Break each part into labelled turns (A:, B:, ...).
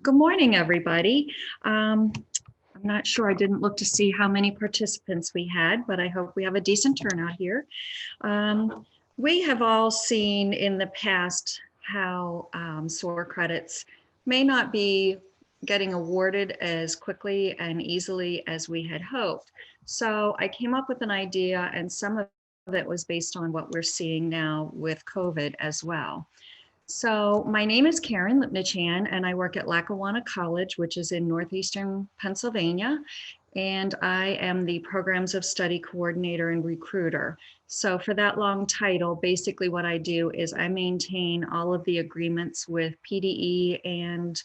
A: Good morning, everybody. I'm not sure, I didn't look to see how many participants we had, but I hope we have a decent turnout here. We have all seen in the past how SOAR credits may not be getting awarded as quickly and easily as we had hoped. So I came up with an idea, and some of it was based on what we're seeing now with COVID as well. So my name is Karen Lipnichan, and I work at Lackawanna College, which is in northeastern Pennsylvania. And I am the Programs of Study Coordinator and Recruiter. So for that long title, basically what I do is I maintain all of the agreements with PDE and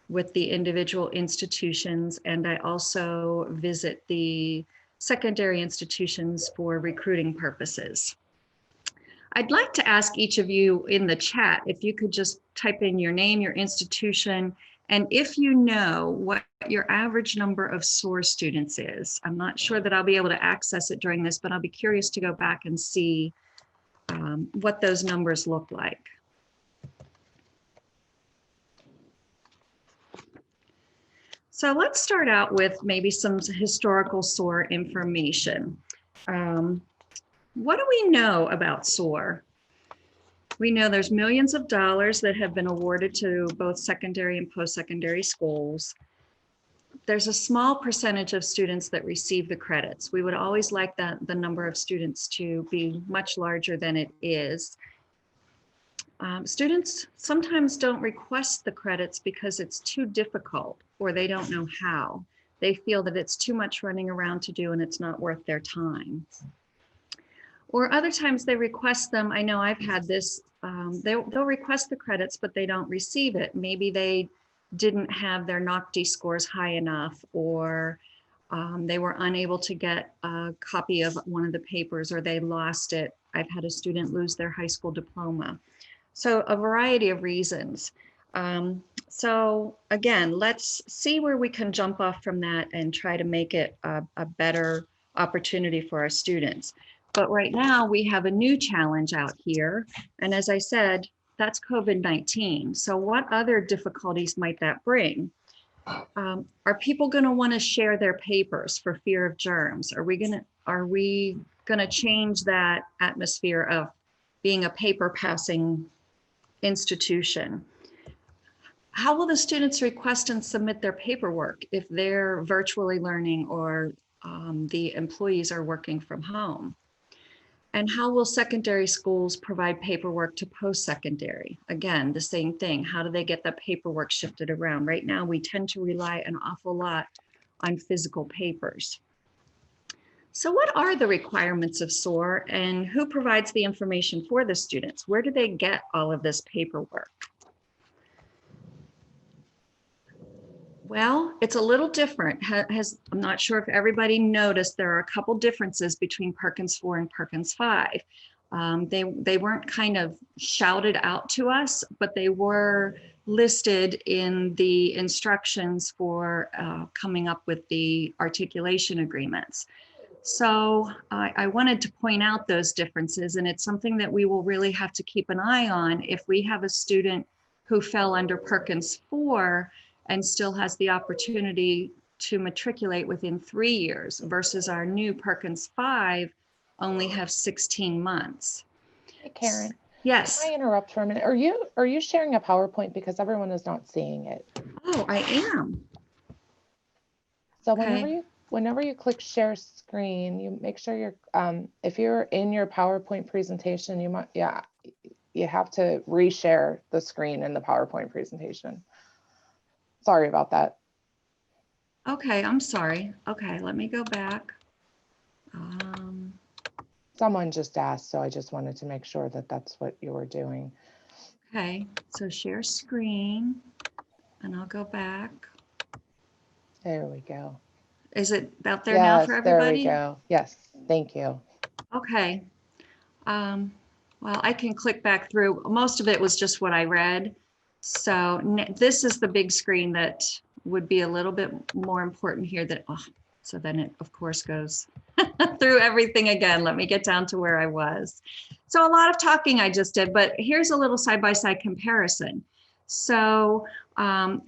A: with the individual institutions. And I also visit the secondary institutions for recruiting purposes. I'd like to ask each of you in the chat if you could just type in your name, your institution, and if you know what your average number of SOAR students is. I'm not sure that I'll be able to access it during this, but I'll be curious to go back and see what those numbers look like. So let's start out with maybe some historical SOAR information. What do we know about SOAR? We know there's millions of dollars that have been awarded to both secondary and post-secondary schools. There's a small percentage of students that receive the credits. We would always like the number of students to be much larger than it is. Students sometimes don't request the credits because it's too difficult or they don't know how. They feel that it's too much running around to do and it's not worth their time. Or other times they request them. I know I've had this, they'll request the credits, but they don't receive it. Maybe they didn't have their NOCD scores high enough, or they were unable to get a copy of one of the papers, or they lost it. I've had a student lose their high school diploma. So a variety of reasons. So again, let's see where we can jump off from that and try to make it a better opportunity for our students. But right now we have a new challenge out here. And as I said, that's COVID-19. So what other difficulties might that bring? Are people going to want to share their papers for fear of germs? Are we going to change that atmosphere of being a paper passing institution? How will the students request and submit their paperwork if they're virtually learning or the employees are working from home? And how will secondary schools provide paperwork to post-secondary? Again, the same thing. How do they get the paperwork shifted around? Right now, we tend to rely an awful lot on physical papers. So what are the requirements of SOAR, and who provides the information for the students? Where do they get all of this paperwork? Well, it's a little different. I'm not sure if everybody noticed, there are a couple differences between Perkins 4 and Perkins 5. They weren't kind of shouted out to us, but they were listed in the instructions for coming up with the articulation agreements. So I wanted to point out those differences, and it's something that we will really have to keep an eye on if we have a student who fell under Perkins 4 and still has the opportunity to matriculate within 3 years versus our new Perkins 5 only have 16 months.
B: Hey, Karen.
A: Yes.
B: Can I interrupt for a minute? Are you sharing a PowerPoint, because everyone is not seeing it?
A: Oh, I am.
B: So
A: Okay.
B: whenever you click share screen, you make sure you're if you're in your PowerPoint presentation, you have to reshare the screen in the PowerPoint presentation. Sorry about that.
A: Okay, I'm sorry. Okay, let me go back.
B: Someone just asked, so I just wanted to make sure that that's what you were doing.
A: Okay, so share screen, and I'll go back.
B: There we go.
A: Is it out there now for everybody?
B: There we go. Yes, thank you.
A: Okay. Well, I can click back through. Most of it was just what I read. So this is the big screen that would be a little bit more important here. So then it, of course, goes through everything again. Let me get down to where I was. So a lot of talking I just did, but here's a little side-by-side comparison. So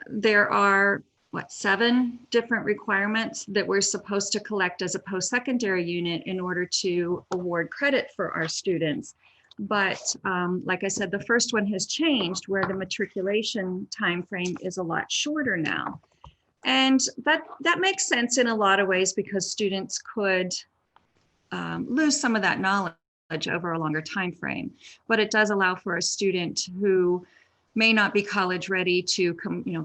A: there are, 7 different requirements that we're supposed to collect as a post-secondary unit in order to award credit for our students. But like I said, the first one has changed where the matriculation timeframe is a lot shorter now. And that makes sense in a lot of ways because students could lose some of that knowledge over a longer time frame. But it does allow for a student who may not be college ready to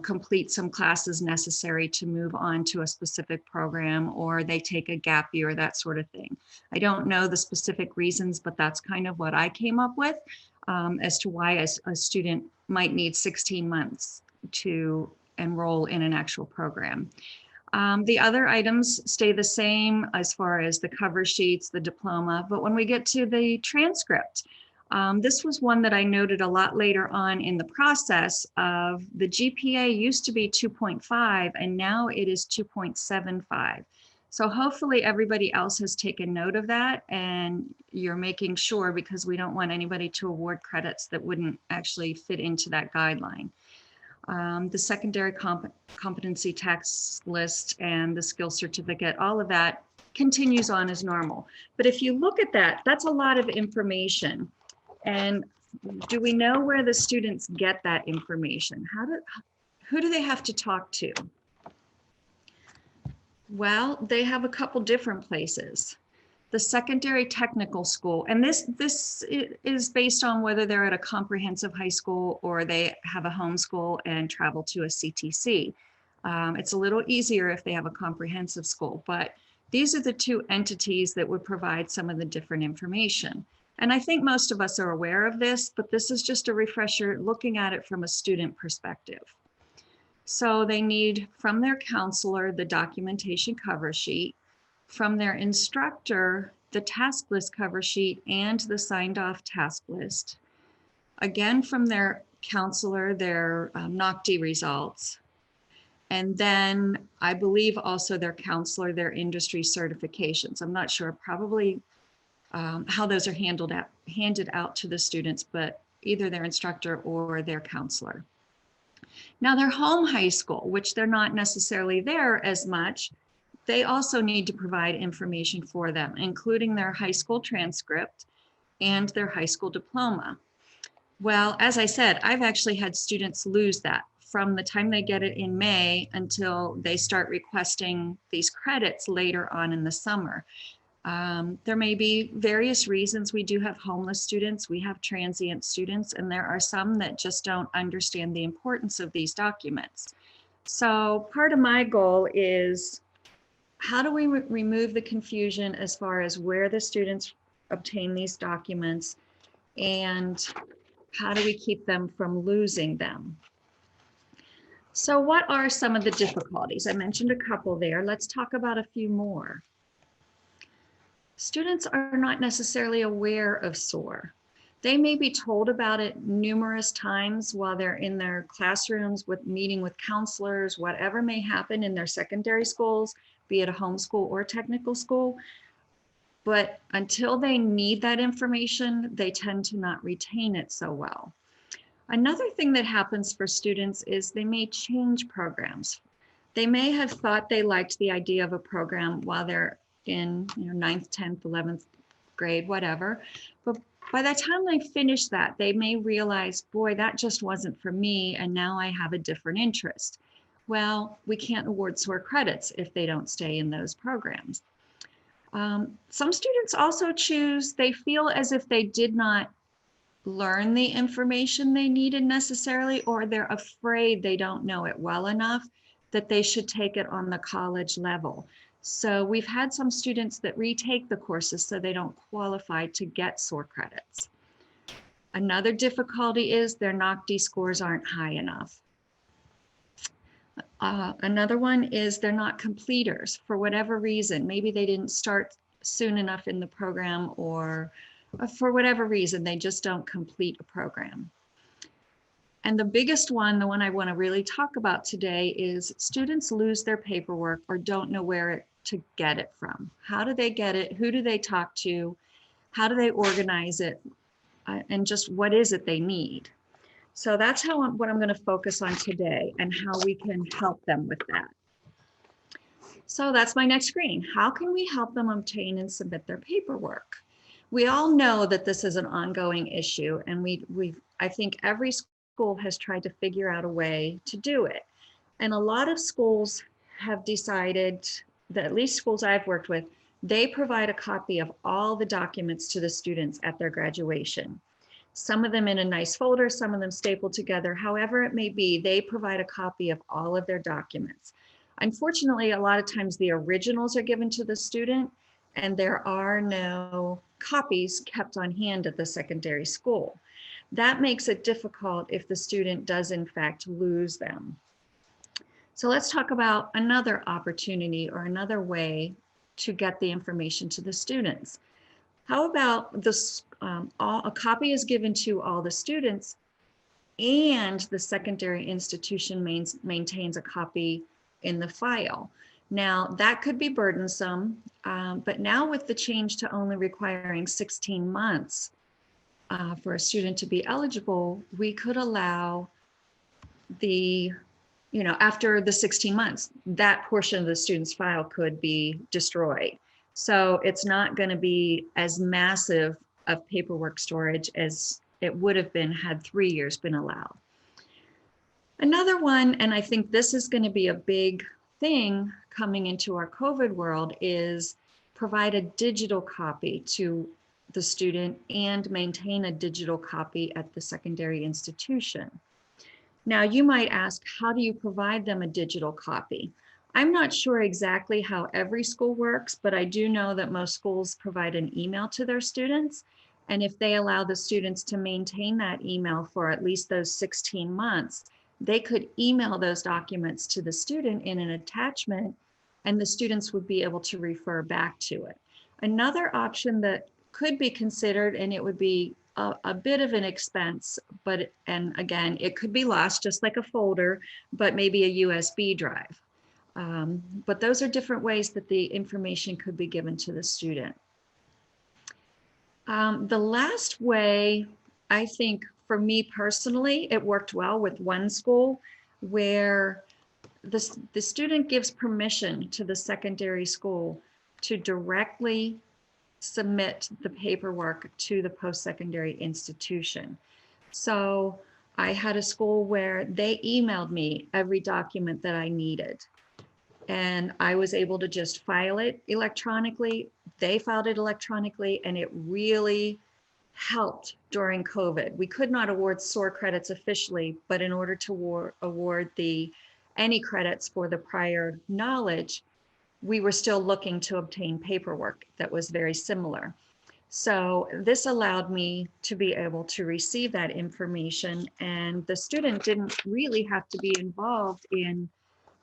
A: complete some classes necessary to move on to a specific program, or they take a gap year, that sort of thing. I don't know the specific reasons, but that's kind of what I came up with as to why a student might need 16 months to enroll in an actual program. The other items stay the same as far as the cover sheets, the diploma, but when we get to the transcript, this was one that I noted a lot later on in the process of the GPA used to be 2.5 and now it is 2.75. So hopefully everybody else has taken note of that and you're making sure, because we don't want anybody to award credits that wouldn't actually fit into that guideline. The secondary competency text list and the skill certificate, all of that continues on as normal. But if you look at that, that's a lot of information. And do we know where the students get that information? Who do they have to talk to? Well, they have a couple different places. The secondary technical school, and this is based on whether they're at a comprehensive high school or they have a homeschool and travel to a CTC. It's a little easier if they have a comprehensive school, but these are the two entities that would provide some of the different information. And I think most of us are aware of this, but this is just a refresher looking at it from a student perspective. So they need from their counselor the documentation cover sheet, from their instructor the task list cover sheet and the signed off task list. Again, from their counselor, their NOCD results. And then I believe also their counselor, their industry certifications. I'm not sure, probably how those are handed out to the students, but either their instructor or their counselor. Now their home high school, which they're not necessarily there as much, they also need to provide information for them, including their high school transcript and their high school diploma. Well, as I said, I've actually had students lose that from the time they get it in May until they start requesting these credits later on in the summer. There may be various reasons. We do have homeless students, we have transient students, and there are some that just don't understand the importance of these documents. So part of my goal is, how do we remove the confusion as far as where the students obtain these documents, and how do we keep them from losing them? So what are some of the difficulties? I mentioned a couple there. Let's talk about a few more. Students are not necessarily aware of SOAR. They may be told about it numerous times while they're in their classrooms with meeting with counselors, whatever may happen in their secondary schools, be it a homeschool or technical school. But until they need that information, they tend to not retain it so well. Another thing that happens for students is they may change programs. They may have thought they liked the idea of a program while they're in 9th, 10th, 11th grade, whatever. But by the time they finish that, they may realize, boy, that just wasn't for me, and now I have a different interest. Well, we can't award SOAR credits if they don't stay in those programs. Some students also choose, they feel as if they did not learn the information they needed necessarily, or they're afraid they don't know it well enough that they should take it on the college level. So we've had some students that retake the courses so they don't qualify to get SOAR credits. Another difficulty is their NOCD scores aren't high enough. Another one is they're not completers for whatever reason. Maybe they didn't start soon enough in the program, or for whatever reason, they just don't complete a program. And the biggest one, the one I want to really talk about today, is students lose their paperwork or don't know where to get it from. How do they get it? Who do they talk to? How do they organize it? And just what is it they need? So that's what I'm going to focus on today and how we can help them with that. So that's my next screen. How can we help them obtain and submit their paperwork? We all know that this is an ongoing issue, and I think every school has tried to figure out a way to do it. And a lot of schools have decided that, at least schools I've worked with, they provide a copy of all the documents to the students at their graduation. Some of them in a nice folder, some of them stapled together. However it may be, they provide a copy of all of their documents. Unfortunately, a lot of times the originals are given to the student, and there are no copies kept on hand at the secondary school. That makes it difficult if the student does in fact lose them. So let's talk about another opportunity or another way to get the information to the students. How about this? A copy is given to all the students, and the secondary institution maintains a copy in the file. Now, that could be burdensome, but now with the change to only requiring 16 months for a student to be eligible, we could allow after the 16 months, that portion of the student's file could be destroyed. So it's not going to be as massive of paperwork storage as it would have been had 3 years been allowed. Another one, and I think this is going to be a big thing coming into our COVID world, is provide a digital copy to the student and maintain a digital copy at the secondary institution. Now, you might ask, how do you provide them a digital copy? I'm not sure exactly how every school works, but I do know that most schools provide an email to their students. And if they allow the students to maintain that email for at least those 16 months, they could email those documents to the student in an attachment, and the students would be able to refer back to it. Another option that could be considered, and it would be a bit of an expense, and again, it could be lost just like a folder, but maybe a USB drive. But those are different ways that the information could be given to the student. The last way, I think for me personally, it worked well with one school where the student gives permission to the secondary school to directly submit the paperwork to the post-secondary institution. So I had a school where they emailed me every document that I needed, and I was able to just file it electronically. They filed it electronically, and it really helped during COVID. We could not award SOAR credits officially, but in order to award any credits for the prior knowledge, we were still looking to obtain paperwork that was very similar. So this allowed me to be able to receive that information, and the student didn't really have to be involved in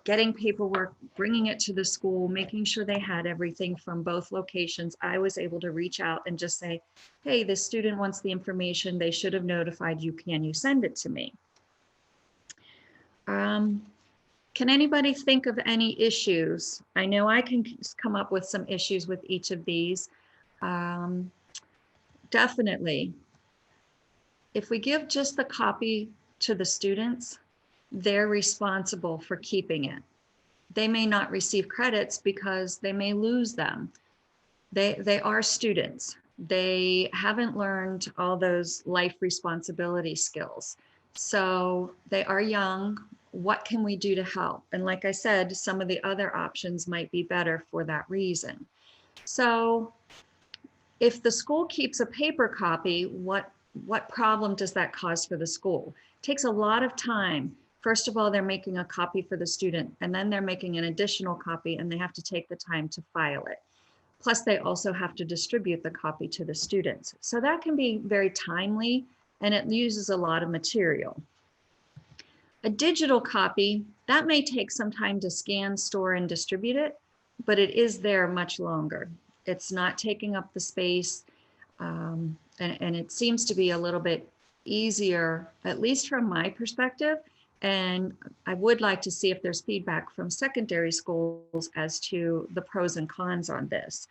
A: getting paperwork, bringing it to the school, making sure they had everything from both locations. I was able to reach out and just say, hey, this student wants the information. They should have notified you. Can you send it to me? Can anybody think of any issues? I know I can come up with some issues with each of these. Definitely. If we give just the copy to the students, they're responsible for keeping it. They may not receive credits because they may lose them. They are students. They haven't learned all those life responsibility skills. So they are young. What can we do to help? And like I said, some of the other options might be better for that reason. So if the school keeps a paper copy, what problem does that cause for the school? It takes a lot of time. First of all, they're making a copy for the student, and then they're making an additional copy, and they have to take the time to file it. Plus, they also have to distribute the copy to the students. So that can be very timely, and it uses a lot of material. A digital copy, that may take some time to scan, store, and distribute it, but it is there much longer. It's not taking up the space, and it seems to be a little bit easier, at least from my perspective. And I would like to see if there's feedback from secondary schools as to the pros and cons on this.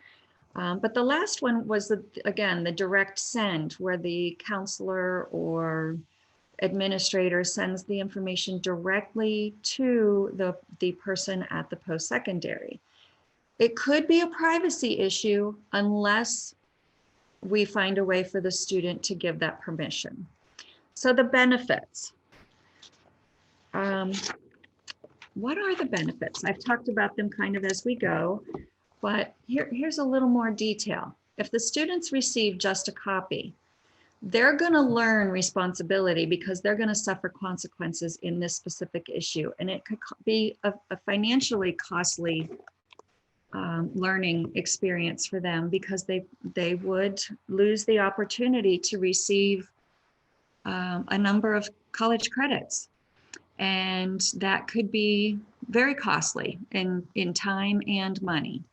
A: But the last one was, again, the direct send, where the counselor or administrator sends the information directly to the person at the post-secondary. It could be a privacy issue unless we find a way for the student to give that permission. So the benefits. What are the benefits? I've talked about them kind of as we go, but here's a little more detail. If the students receive just a copy, they're going to learn responsibility because they're going to suffer consequences in this specific issue. And it could be a financially costly learning experience for them because they would lose the opportunity to receive a number of college credits. And that could be very costly in time and money.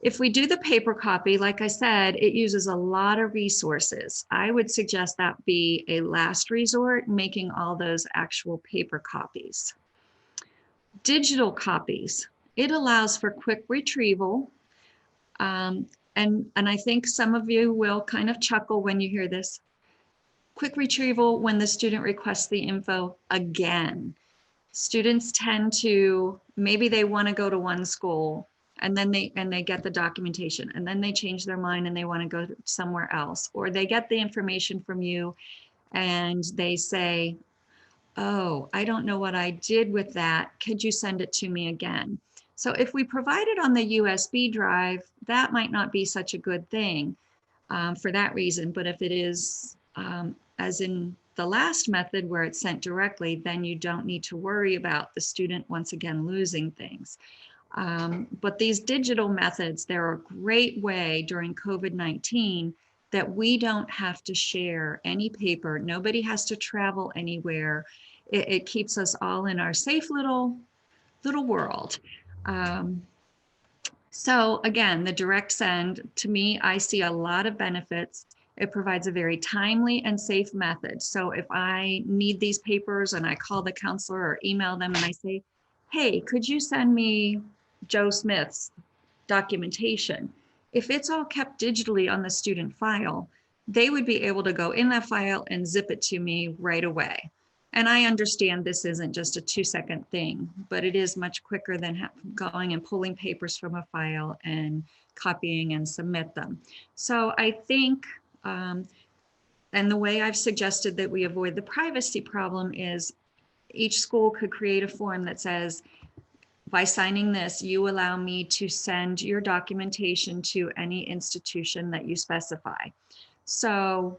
A: If we do the paper copy, like I said, it uses a lot of resources. I would suggest that be a last resort, making all those actual paper copies. Digital copies, it allows for quick retrieval. And I think some of you will kind of chuckle when you hear this. Quick retrieval when the student requests the info again. Students tend to, maybe they want to go to one school and then they get the documentation and then they change their mind and they want to go somewhere else, or they get the information from you and they say, oh, I don't know what I did with that. Could you send it to me again? So if we provide it on the USB drive, that might not be such a good thing for that reason. But if it is, as in the last method where it's sent directly, then you don't need to worry about the student once again losing things. But these digital methods, they're a great way during COVID-19 that we don't have to share any paper. Nobody has to travel anywhere. It keeps us all in our safe little world. So again, the direct send, to me, I see a lot of benefits. It provides a very timely and safe method. So if I need these papers and I call the counselor or email them and I say, hey, could you send me Joe Smith's documentation? If it's all kept digitally on the student file, they would be able to go in that file and zip it to me right away. And I understand this isn't just a 2-second thing, but it is much quicker than going and pulling papers from a file and copying and submit them. So I think, and the way I've suggested that we avoid the privacy problem is each school could create a form that says, by signing this, you allow me to send your documentation to any institution that you specify. So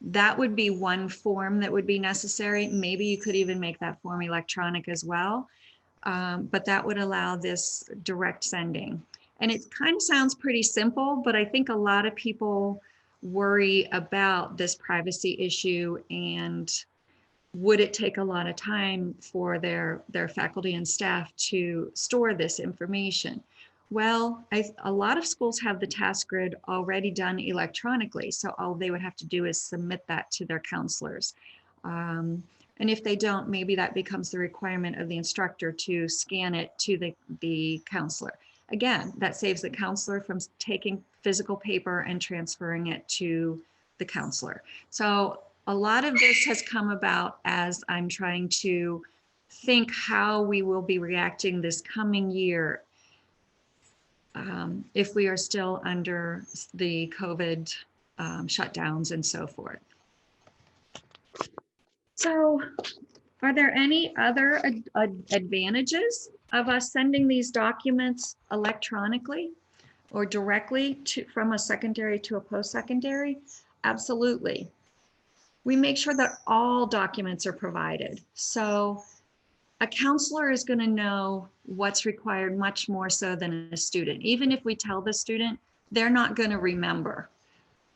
A: that would be one form that would be necessary. Maybe you could even make that form electronic as well, but that would allow this direct sending. And it kind of sounds pretty simple, but I think a lot of people worry about this privacy issue and would it take a lot of time for their faculty and staff to store this information? Well, a lot of schools have the task grid already done electronically. So all they would have to do is submit that to their counselors. And if they don't, maybe that becomes the requirement of the instructor to scan it to the counselor. Again, that saves the counselor from taking physical paper and transferring it to the counselor. So a lot of this has come about as I'm trying to think how we will be reacting this coming year if we are still under the COVID shutdowns and so forth. So are there any other advantages of us sending these documents electronically or directly from a secondary to a post-secondary? Absolutely. We make sure that all documents are provided. So a counselor is going to know what's required much more so than a student. Even if we tell the student, they're not going to remember.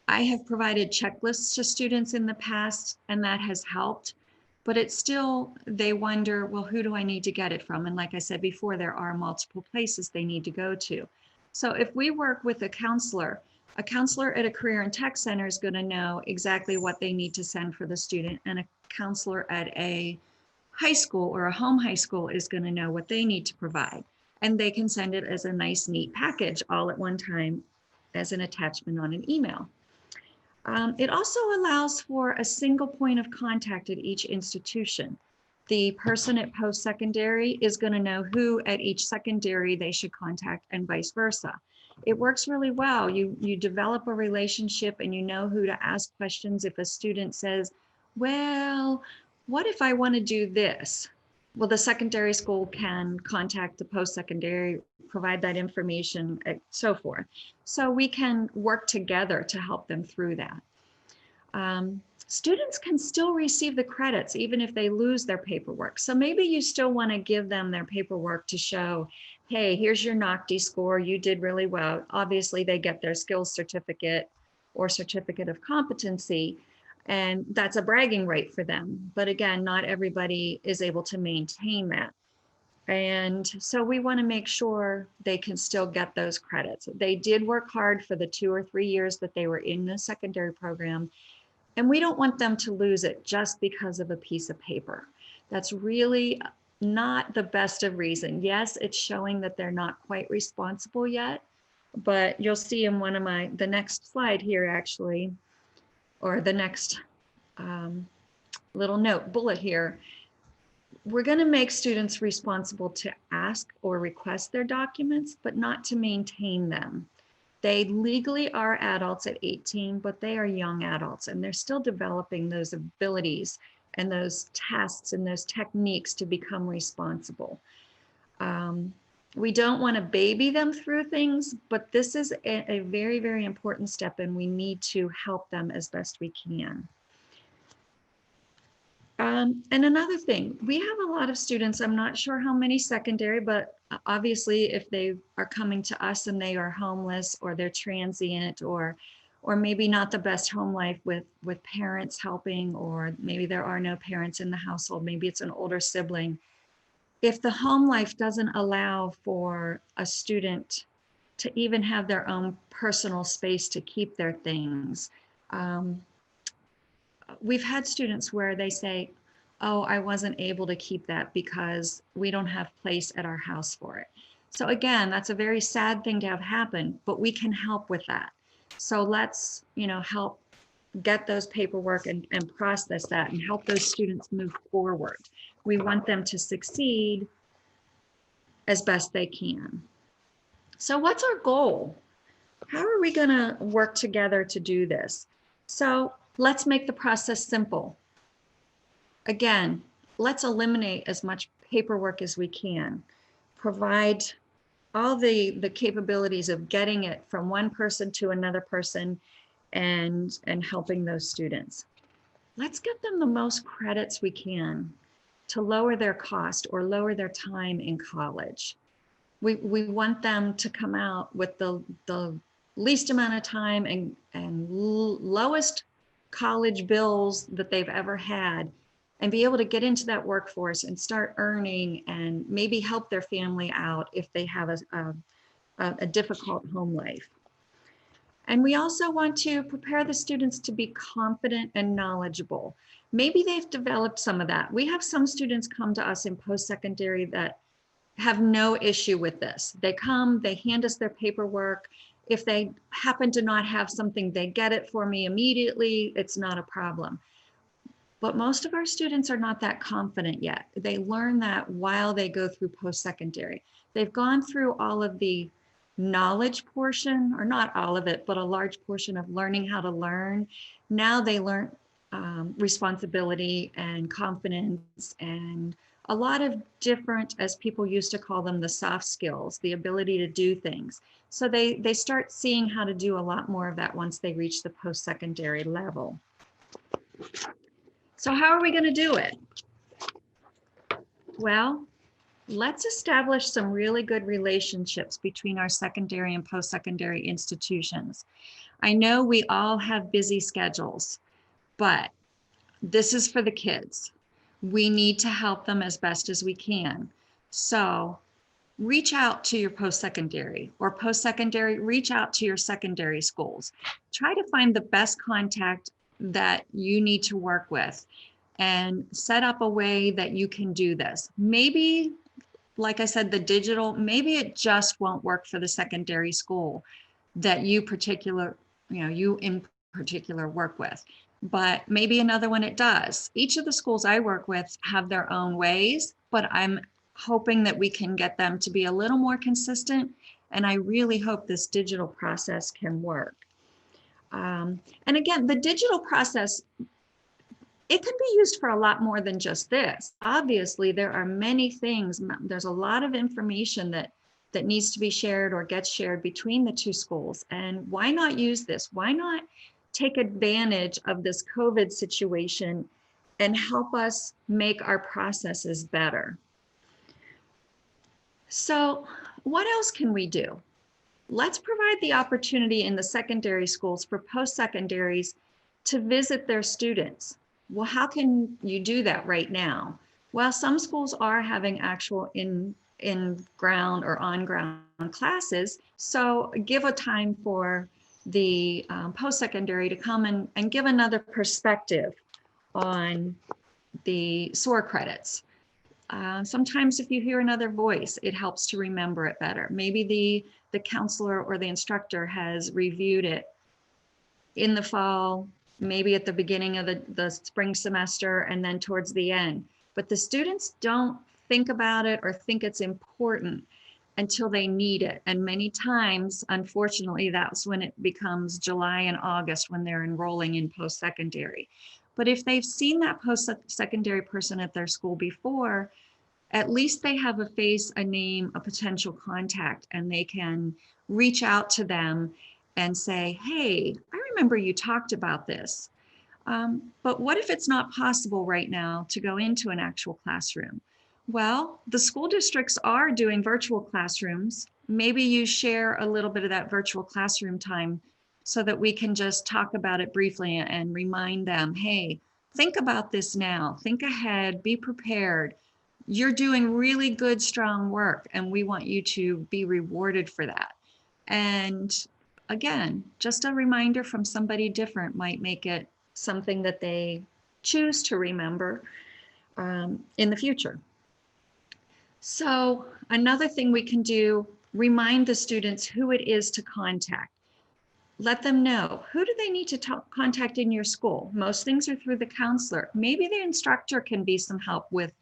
A: I have provided checklists to students in the past, and that has helped, but it's still, they wonder, well, who do I need to get it from? And like I said before, there are multiple places they need to go to. So if we work with a counselor at a career and tech center is going to know exactly what they need to send for the student, and a counselor at a high school or a home high school is going to know what they need to provide. And they can send it as a nice, neat package all at one time as an attachment on an email. It also allows for a single point of contact at each institution. The person at post-secondary is going to know who at each secondary they should contact and vice versa. It works really well. You develop a relationship and you know who to ask questions if a student says, well, what if I want to do this? Well, the secondary school can contact the post-secondary, provide that information, and so forth. So we can work together to help them through that. Students can still receive the credits even if they lose their paperwork. So maybe you still want to give them their paperwork to show, hey, here's your NOCD score, you did really well. Obviously they get their skills certificate or certificate of competency, and that's a bragging right for them. But again, not everybody is able to maintain that. And so we want to make sure they can still get those credits. They did work hard for the 2 or 3 years that they were in the secondary program. And we don't want them to lose it just because of a piece of paper. That's really not the best of reason. Yes, it's showing that they're not quite responsible yet, but you'll see in one of the next slide here actually, or the next little note bullet here, we're going to make students responsible to ask or request their documents, but not to maintain them. They legally are adults at 18, but they are young adults and they're still developing those abilities and those tasks and those techniques to become responsible. We don't want to baby them through things, but this is a very, very important step and we need to help them as best we can. And another thing, we have a lot of students, I'm not sure how many secondary, but obviously if they are coming to us and they are homeless or they're transient or maybe not the best home life with parents helping, or maybe there are no parents in the household, maybe it's an older sibling. If the home life doesn't allow for a student to even have their own personal space to keep their things, we've had students where they say, oh, I wasn't able to keep that because we don't have place at our house for it. So again, that's a very sad thing to have happen, but we can help with that. So let's, help get those paperwork and process that and help those students move forward. We want them to succeed as best they can. So what's our goal? How are we going to work together to do this? So let's make the process simple. Again, let's eliminate as much paperwork as we can. Provide all the capabilities of getting it from one person to another person and helping those students. Let's get them the most credits we can to lower their cost or lower their time in college. We want them to come out with the least amount of time and lowest college bills that they've ever had, and be able to get into that workforce and start earning and maybe help their family out if they have a difficult home life. And we also want to prepare the students to be confident and knowledgeable. Maybe they've developed some of that. We have some students come to us in post-secondary that have no issue with this. They come, they hand us their paperwork. If they happen to not have something, they get it for me immediately. It's not a problem. But most of our students are not that confident yet. They learn that while they go through post-secondary. They've gone through all of the knowledge portion, or not all of it, but a large portion of learning how to learn. Now they learn responsibility and confidence and a lot of different, as people used to call them, the soft skills, the ability to do things. So they start seeing how to do a lot more of that once they reach the post-secondary level. So how are we going to do it? Well, let's establish some really good relationships between our secondary and post-secondary institutions. I know we all have busy schedules, but this is for the kids. We need to help them as best as we can. So reach out to your post-secondary, or post-secondary, reach out to your secondary schools. Try to find the best contact that you need to work with and set up a way that you can do this. Maybe, like I said, the digital, maybe it just won't work for the secondary school that you in particular work with, but maybe another one it does. Each of the schools I work with have their own ways, but I'm hoping that we can get them to be a little more consistent. And I really hope this digital process can work. And again, the digital process, it can be used for a lot more than just this. Obviously, there are many things. There's a lot of information that needs to be shared or gets shared between the two schools. And why not use this? Why not take advantage of this COVID situation and help us make our processes better? So what else can we do? Let's provide the opportunity in the secondary schools for post-secondaries to visit their students. Well, how can you do that right now? Well, some schools are having actual in-ground or on-ground classes. So give a time for the post-secondary to come and give another perspective on the SOAR credits. Sometimes if you hear another voice, it helps to remember it better. Maybe the counselor or the instructor has reviewed it in the fall, maybe at the beginning of the spring semester, and then towards the end. But the students don't think about it or think it's important until they need it. And many times, unfortunately, that's when it becomes July and August when they're enrolling in post-secondary. But if they've seen that post-secondary person at their school before, at least they have a face, a name, a potential contact, and they can reach out to them and say, hey, I remember you talked about this. But what if it's not possible right now to go into an actual classroom? Well, the school districts are doing virtual classrooms. Maybe you share a little bit of that virtual classroom time so that we can just talk about it briefly and remind them, hey, think about this now, think ahead, be prepared. You're doing really good, strong work, and we want you to be rewarded for that. And again, just a reminder from somebody different might make it something that they choose to remember in the future. So another thing we can do, remind the students who it is to contact. Let them know, who do they need to contact in your school? Most things are through the counselor. Maybe the instructor can be some help with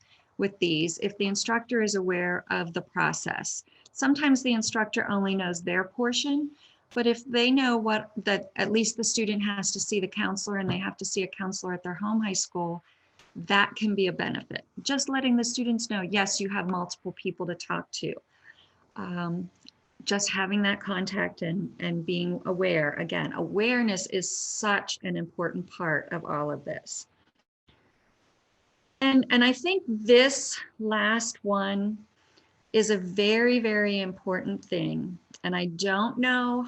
A: these if the instructor is aware of the process. Sometimes the instructor only knows their portion, but if they know that at least the student has to see the counselor and they have to see a counselor at their home high school, that can be a benefit. Just letting the students know, yes, you have multiple people to talk to. Just having that contact and being aware. Again, awareness is such an important part of all of this. And I think this last one is a very, very important thing. And I don't know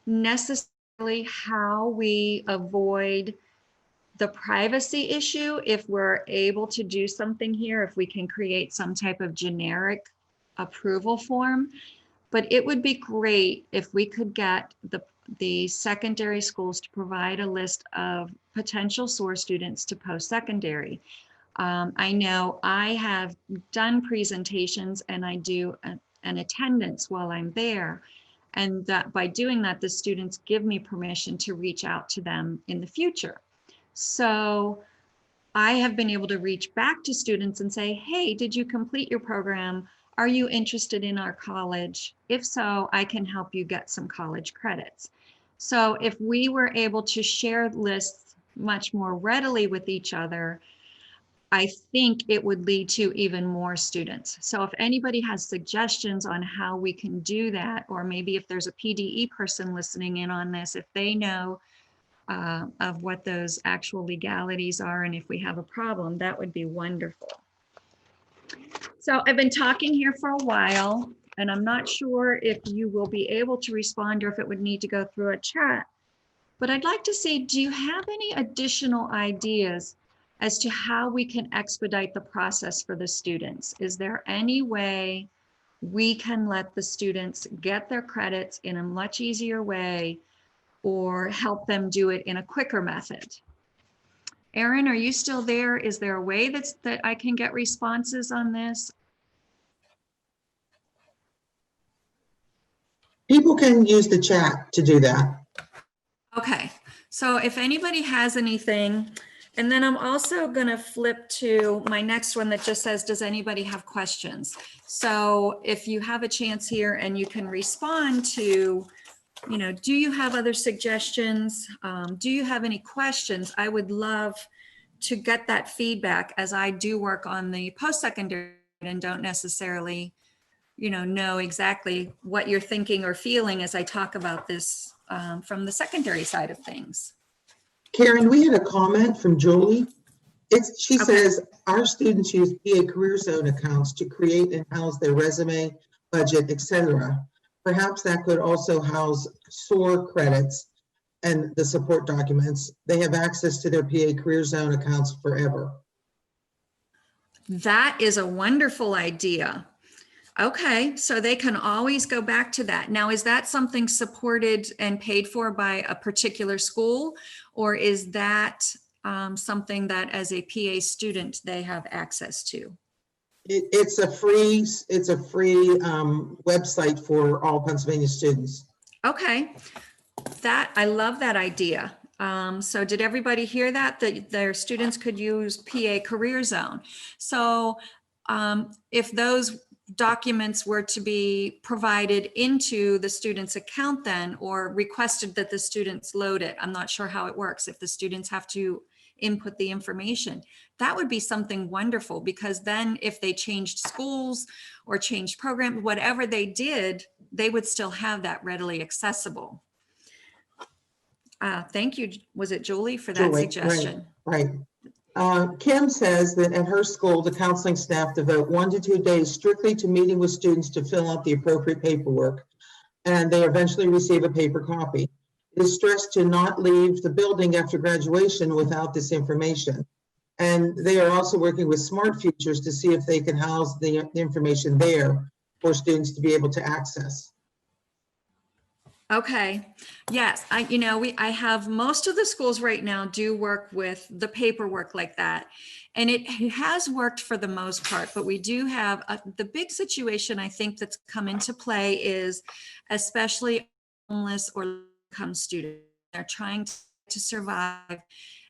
A: necessarily how we avoid the privacy issue if we're able to do something here, if we can create some type of generic approval form. But it would be great if we could get the secondary schools to provide a list of potential SOAR students to post-secondary. I know I have done presentations and I do an attendance while I'm there. And that by doing that, the students give me permission to reach out to them in the future. So I have been able to reach back to students and say, hey, did you complete your program? Are you interested in our college? If so, I can help you get some college credits. So if we were able to share lists much more readily with each other, I think it would lead to even more students. So if anybody has suggestions on how we can do that, or maybe if there's a PDE person listening in on this, if they know of what those actual legalities are, and if we have a problem, that would be wonderful. So I've been talking here for a while, and I'm not sure if you will be able to respond or if it would need to go through a chat, but I'd like to see, do you have any additional ideas as to how we can expedite the process for the students? Is there any way we can let the students get their credits in a much easier way or help them do it in a quicker method? Erin, are you still there? Is there a way that I can get responses on this?
C: People can use the chat to do that.
A: Okay, So if anybody has anything, and then I'm also going to flip to my next one that just says, does anybody have questions? So if you have a chance here and you can respond to, you know, do you have other suggestions? Do you have any questions? I would love to get that feedback, as I do work on the post-secondary and don't necessarily, you know exactly what you're thinking or feeling as I talk about this from the secondary side of things.
C: Karen, we had a comment from Julie. She
A: Okay.
C: says, our students use PA Career Zone accounts to create and house their resume, budget, etc. Perhaps that could also house SOAR credits and the support documents. They have access to their PA Career Zone accounts forever.
A: That is a wonderful idea. Okay, so they can always go back to that. Now, is that something supported and paid for by a particular school, or is that something that as a PA student they have access to?
C: It's a free website for all Pennsylvania students.
A: Okay, I love that idea. So did everybody hear that their students could use PA Career Zone? So if those documents were to be provided into the student's account then, or requested that the students load it, I'm not sure how it works, if the students have to input the information, that would be something wonderful, because then if they changed schools or changed programs, whatever they did, they would still have that readily accessible. Thank you. Was it Julie for that suggestion?
C: Right. Kim says that at her school, the counseling staff devote 1 to 2 days strictly to meeting with students to fill out the appropriate paperwork, and they eventually receive a paper copy. It is stressed to not leave the building after graduation without this information. And they are also working with Smart Futures to see if they can house the information there for students to be able to access.
A: Okay. Yes. I have most of the schools right now do work with the paperwork like that. And it has worked for the most part, but we do have the big situation I think that's come into play is especially homeless or low-income students. They're trying to survive.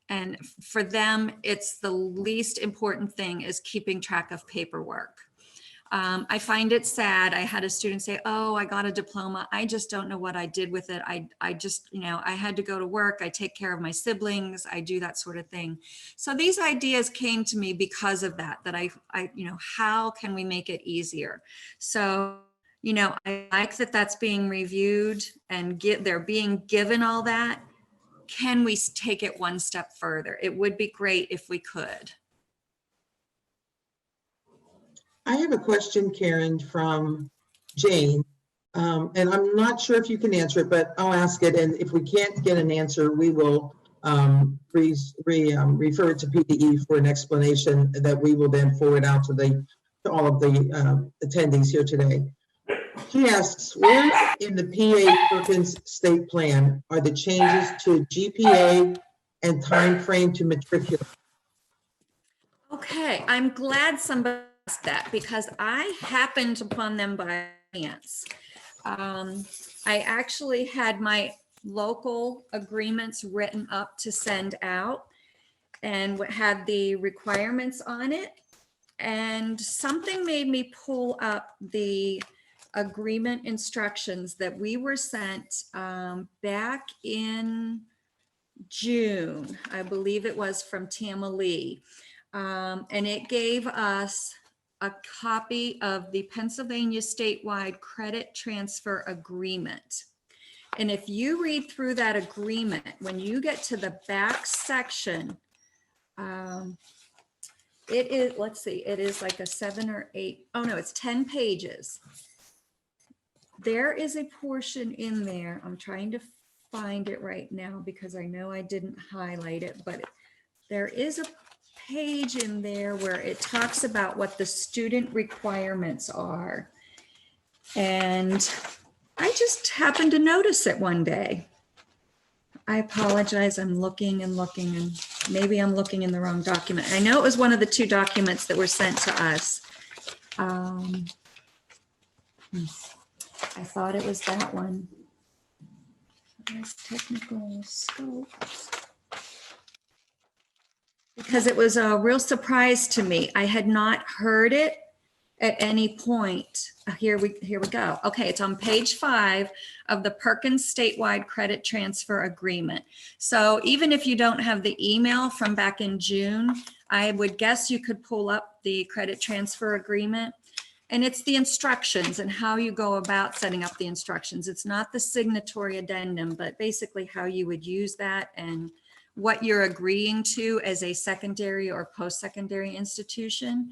A: And for them, it's the least important thing is keeping track of paperwork. I find it sad. I had a student say, oh, I got a diploma. I just don't know what I did with it. I just, I had to go to work. I take care of my siblings. I do that sort of thing. So these ideas came to me because of that how can we make it easier? So, I like that that's being reviewed and they're being given all that. Can we take it one step further? It would be great if we could.
C: I have a question, Karen, from Jane, and I'm not sure if you can answer it, but I'll ask it. And if we can't get an answer, we will refer it to PDE for an explanation that we will then forward out to all of the attendees here today. She asks, where in the PA Perkins state plan are the changes to GPA and time frame to matriculate?
A: Okay, I'm glad somebody asked that because I happened upon them by chance. I actually had my local agreements written up to send out and had the requirements on it. And something made me pull up the agreement instructions that we were sent back in June. I believe it was from Tama Lee. And it gave us a copy of the Pennsylvania statewide credit transfer agreement. And if you read through that agreement, when you get to the back section, it is, let's see, it is like a 7 or 8, oh no, it's 10 pages. There is a portion in there, I'm trying to find it right now because I know I didn't highlight it, but there is a page in there where it talks about what the student requirements are. And I just happened to notice it one day. I apologize, I'm looking and looking, and maybe I'm looking in the wrong document. I know it was one of the 2 documents that were sent to us. I thought it was that one. Technical scopes. Because it was a real surprise to me. I had not heard it at any point. Here we go. Okay, it's on page 5 of the Perkins statewide credit transfer agreement. So even if you don't have the email from back in June, I would guess you could pull up the credit transfer agreement. And it's the instructions and how you go about setting up the instructions. It's not the signatory addendum, but basically how you would use that and what you're agreeing to as a secondary or post-secondary institution.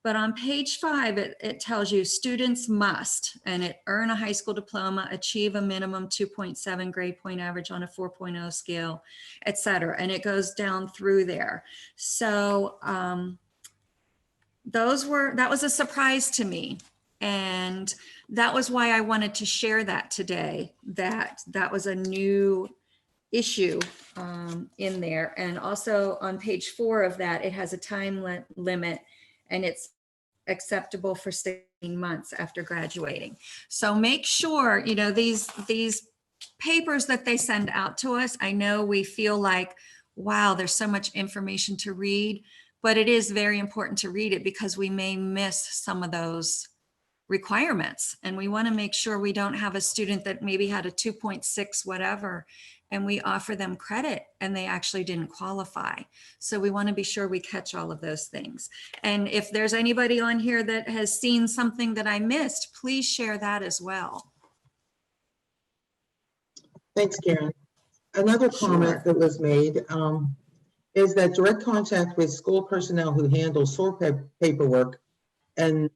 A: But on page 5, it tells you students must, and it earn a high school diploma, achieve a minimum 2.7 grade point average on a 4.0 scale, et cetera. And it goes down through there. So that was a surprise to me. And that was why I wanted to share that today, that was a new issue in there. And also on page 4 of that, it has a time limit, and it's acceptable for 16 months after graduating. So make sure, you know, these papers that they send out to us, I know we feel like, wow, there's so much information to read, but it is very important to read it because we may miss some of those requirements. And we want to make sure we don't have a student that maybe had a 2.6 whatever, and we offer them credit and they actually didn't qualify. So we want to be sure we catch all of those things. And if there's anybody on here that has seen something that I missed, please share that as well.
C: Thanks, Karen. Another comment that was made is that direct contact with school personnel who handle SOAR paperwork, and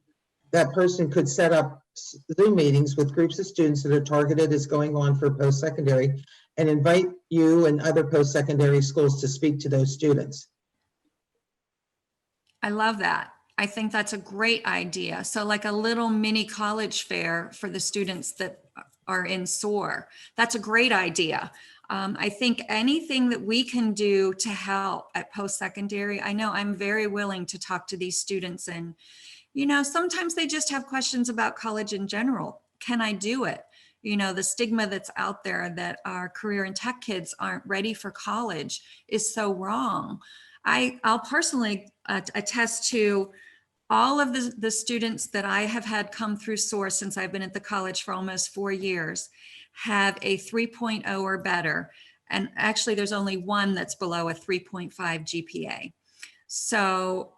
C: that person could set up Zoom meetings with groups of students that are targeted as going on for post-secondary and invite you and other post-secondary schools to speak to those students.
A: I love that. I think that's a great idea. So like a little mini college fair for the students that are in SOAR. That's a great idea. I think anything that we can do to help at post-secondary, I know I'm very willing to talk to these students, and you know, sometimes they just have questions about college in general. Can I do it? You know, the stigma that's out there that our career and tech kids aren't ready for college is so wrong. I'll personally attest to all of the students that I have had come through SOAR since I've been at the college for almost 4 years have a 3.0 or better. And actually there's only one that's below a 3.5 GPA. So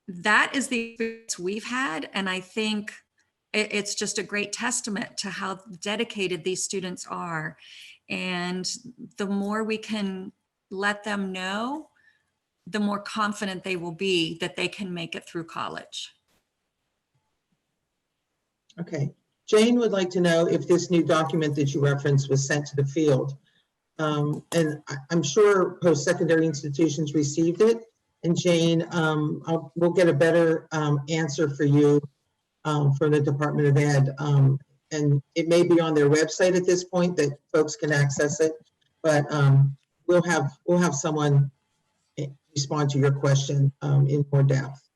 A: that is the experience we've had. And I think it's just a great testament to how dedicated these students are. And the more we can let them know, the more confident they will be that they can make it through college.
C: Okay. Jane would like to know if this new document that you referenced was sent to the field. And I'm sure post-secondary institutions received it. And Jane, we'll get a better answer for you from the Department of Ed. And it may be on their website at this point that folks can access it, but we'll have someone respond to your question in more depth.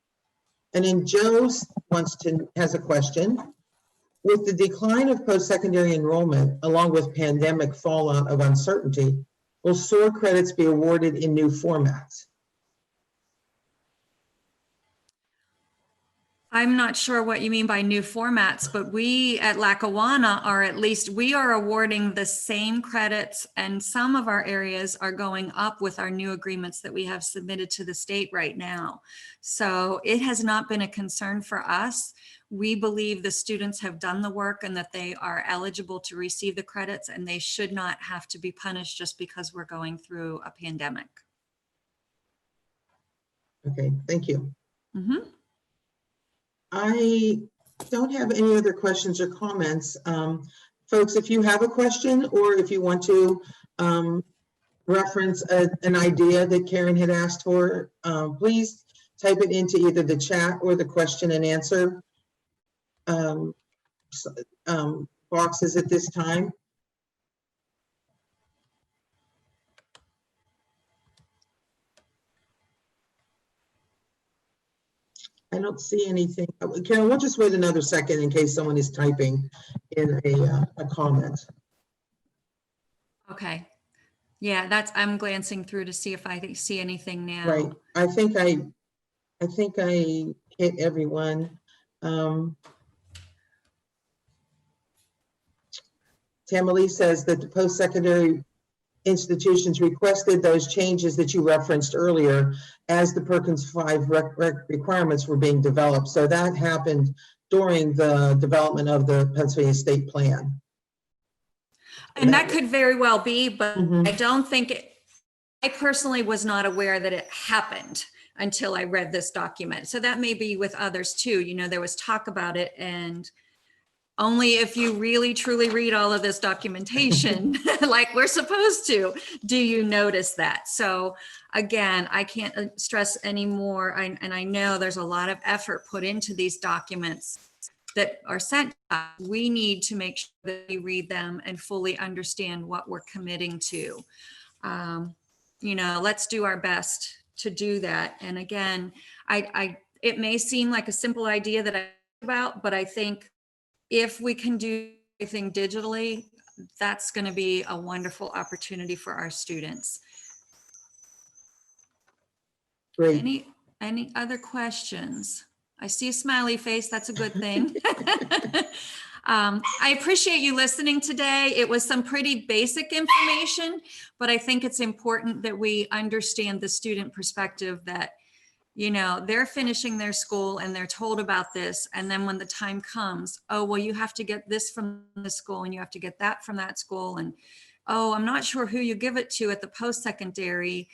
C: And then Joe has a question. With the decline of post-secondary enrollment, along with pandemic fallout of uncertainty, will SOAR credits be awarded in new formats?
A: I'm not sure what you mean by new formats, but we at Lackawanna we are awarding the same credits, and some of our areas are going up with our new agreements that we have submitted to the state right now. So it has not been a concern for us. We believe the students have done the work and that they are eligible to receive the credits, and they should not have to be punished just because we're going through a pandemic.
C: Okay, thank you.
A: Mm-hmm.
C: I don't have any other questions or comments. Folks, if you have a question or if you want to reference an idea that Karen had asked for, please type it into either the chat or the question and answer boxes at this time. I don't see anything. Karen, we'll just wait another second in case someone is typing in a comment.
A: Okay. Yeah, I'm glancing through to see if I see anything now.
C: Right. I think I hit everyone. Tamale says that the post-secondary institutions requested those changes that you referenced earlier as the Perkins 5 requirements were being developed. So that happened during the development of the Pennsylvania State Plan.
A: And that could very well be, but
C: Mhm.
A: I don't think I personally was not aware that it happened until I read this document. So that may be with others too. You know, there was talk about it, and only if you really truly read all of this documentation like we're supposed to, do you notice that. So again, I can't stress anymore. And I know there's a lot of effort put into these documents that are sent to us. We need to make sure that we read them and fully understand what we're committing to. You know, let's do our best to do that. And again, it may seem like a simple idea that I about, but I think if we can do everything digitally, that's going to be a wonderful opportunity for our students.
C: Great.
A: Any other questions? I see a smiley face. That's a good thing. I appreciate you listening today. It was some pretty basic information, but I think it's important that we understand the student perspective that, you know, they're finishing their school and they're told about this. And then when the time comes, oh, well, you have to get this from the school and you have to get that from that school. And, oh, I'm not sure who you give it to at the post-secondary.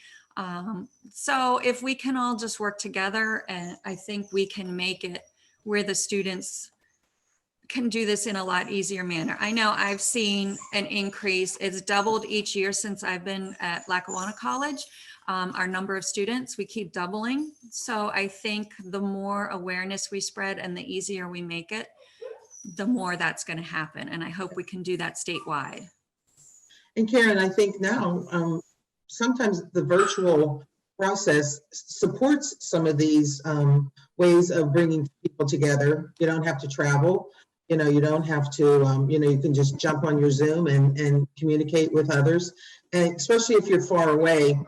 A: So if we can all just work together, and I think we can make it where the students can do this in a lot easier manner. I know I've seen an increase. It's doubled each year since I've been at Lackawanna College. Our number of students, we keep doubling. So I think the more awareness we spread and the easier we make it, the more that's going to happen. And I hope we can do that statewide.
C: And Karen, I think now, sometimes the virtual process supports some of these ways of bringing people together. You don't have to travel. You know, you don't have to, you know, you can just jump on your Zoom and communicate with others. And especially if you're far away,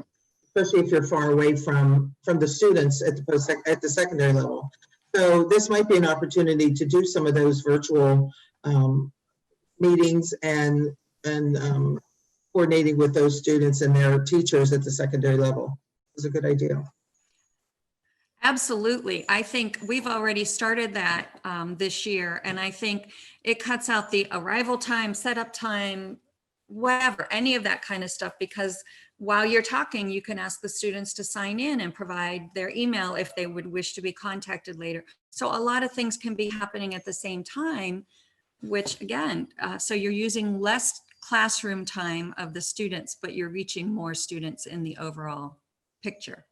C: from the students at the secondary level. So this might be an opportunity to do some of those virtual meetings and coordinating with those students and their teachers at the secondary level. It's a good idea.
A: Absolutely. I think we've already started that this year. And I think it cuts out the arrival time, setup time, whatever, any of that kind of stuff, because while you're talking, you can ask the students to sign in and provide their email if they would wish to be contacted later. So a lot of things can be happening at the same time, which again, so you're using less classroom time of the students, but you're reaching more students in the overall picture.